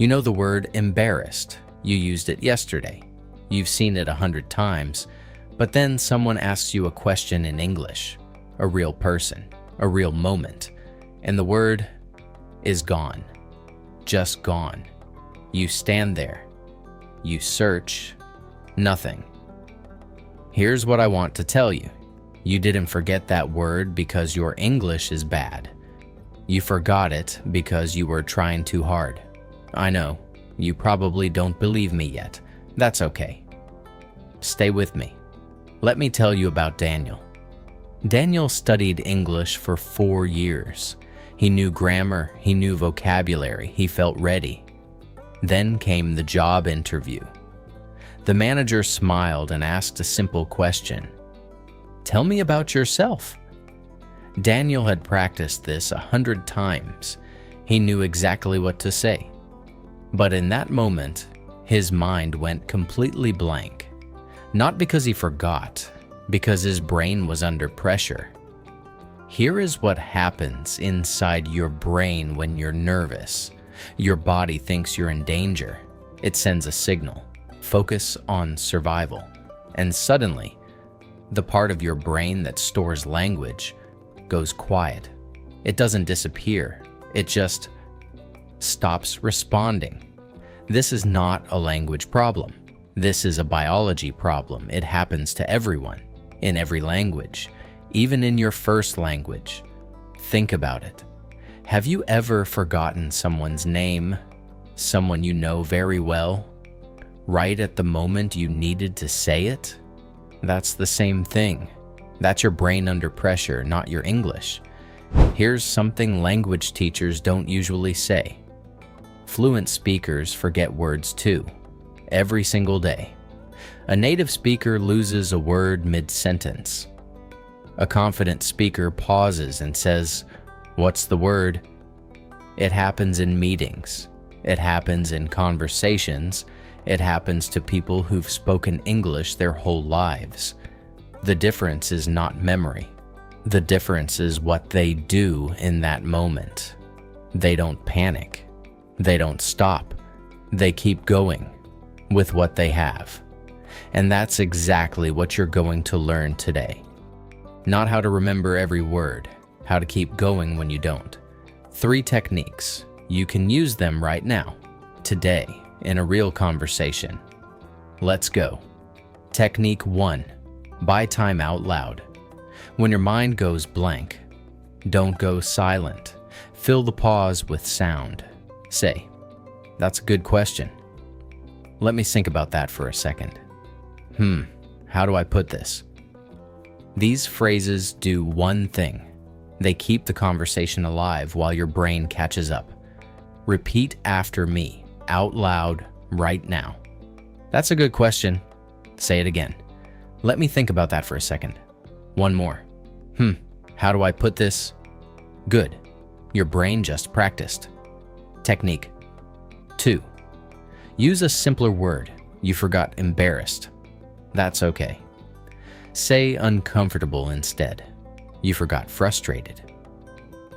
You know the word embarrassed. You used it yesterday. You've seen it 100 times, but then someone asks you a question in English, a real person, a real moment, and the word is gone, just gone. You stand there, you search, nothing. Here's what I want to tell you. You didn't forget that word because your English is bad. You forgot it because you were trying too hard. I know, you probably don't believe me yet. That's okay. Stay with me. Let me tell you about Daniel. Daniel studied English for 4 years. He knew grammar, he knew vocabulary, he felt ready. Then came the job interview. The manager smiled and asked a simple question. Tell me about yourself. Daniel had practiced this 100 times. He knew exactly what to say. But in that moment, his mind went completely blank. Not because he forgot, because his brain was under pressure. Here is what happens inside your brain when you're nervous. Your body thinks you're in danger. It sends a signal. Focus on survival. And suddenly, the part of your brain that stores language goes quiet. It doesn't disappear. It just stops responding. This is not a language problem. This is a biology problem. It happens to everyone, in every language, even in your first language. Think about it. Have you ever forgotten someone's name, someone you know very well, right at the moment you needed to say it? That's the same thing. That's your brain under pressure, not your English. Here's something language teachers don't usually say. Fluent speakers forget words too, every single day. A native speaker loses a word mid-sentence. A confident speaker pauses and says, "What's the word?" It happens in meetings. It happens in conversations. It happens to people who've spoken English their whole lives. The difference is not memory. The difference is what they do in that moment. They don't panic. They don't stop. They keep going with what they have. And that's exactly what you're going to learn today. Not how to remember every word, how to keep going when you don't. 3 techniques. You can use them right now, today, in a real conversation. Let's go. Technique 1. Buy time out loud. When your mind goes blank, don't go silent. Fill the pause with sound. Say, "That's a good question. Let me think about that for a second. How do I put this?" These phrases do one thing. They keep the conversation alive while your brain catches up. Repeat after me, out loud, right now. "That's a good question." Say it again. "Let me think about that for a second." One more. How do I put this?" Good. Your brain just practiced. Technique 2. Use a simpler word. You forgot embarrassed. That's okay. Say uncomfortable instead. You forgot frustrated.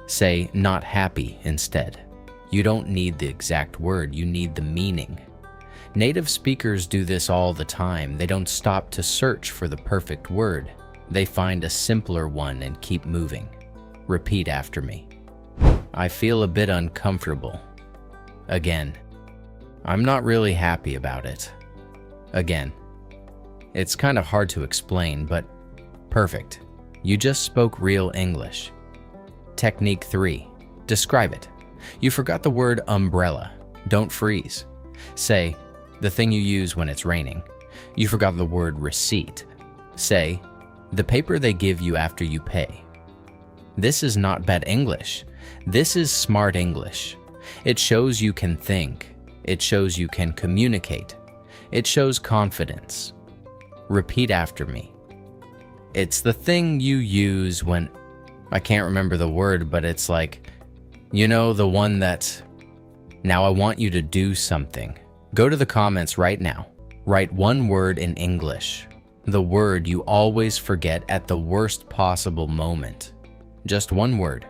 Say not happy instead. You don't need the exact word, you need the meaning. Native speakers do this all the time. They don't stop to search for the perfect word. They find a simpler one and keep moving. Repeat after me. "I feel a bit uncomfortable." Again. "I'm not really happy about it." Again. It's kind of hard to explain, but perfect. You just spoke real English. Technique 3. Describe it. You forgot the word umbrella. Don't freeze. Say, "The thing you use when it's raining." You forgot the word receipt. Say, "The paper they give you after you pay." This is not bad English. This is smart English. It shows you can think. It shows you can communicate. It shows confidence. Repeat after me. It's the thing you use when, I can't remember the word, but it's like, you know, the one that, now I want you to do something. Go to the comments right now. Write one word in English. The word you always forget at the worst possible moment. Just one word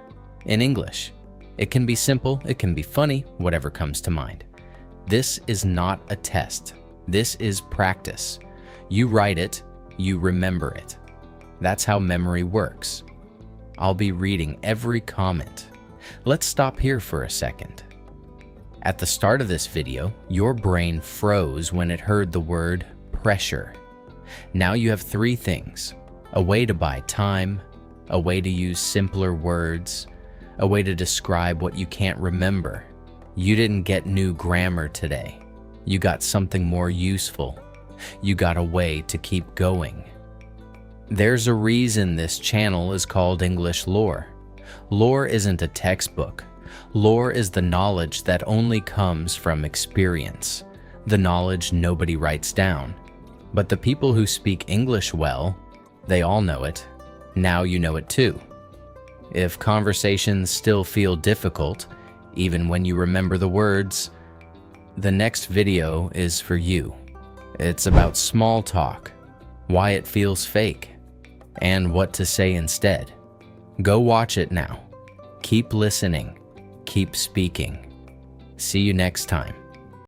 in English. It can be simple, it can be funny, whatever comes to mind. This is not a test. This is practice. You write it, you remember it. That's how memory works. I'll be reading every comment. Let's stop here for a second. At the start of this video, your brain froze when it heard the word pressure. Now you have three things: a way to buy time, a way to use simpler words, a way to describe what you can't remember. You didn't get new grammar today. You got something more useful. You got a way to keep going. There's a reason this channel is called English Lore. Lore isn't a textbook. Lore is the knowledge that only comes from experience, the knowledge nobody writes down. But the people who speak English well, they all know it. Now you know it too. If conversations still feel difficult, even when you remember the words, the next video is for you. It's about small talk, why it feels fake, and what to say instead. Go watch it now. Keep listening. Keep speaking. See you next time.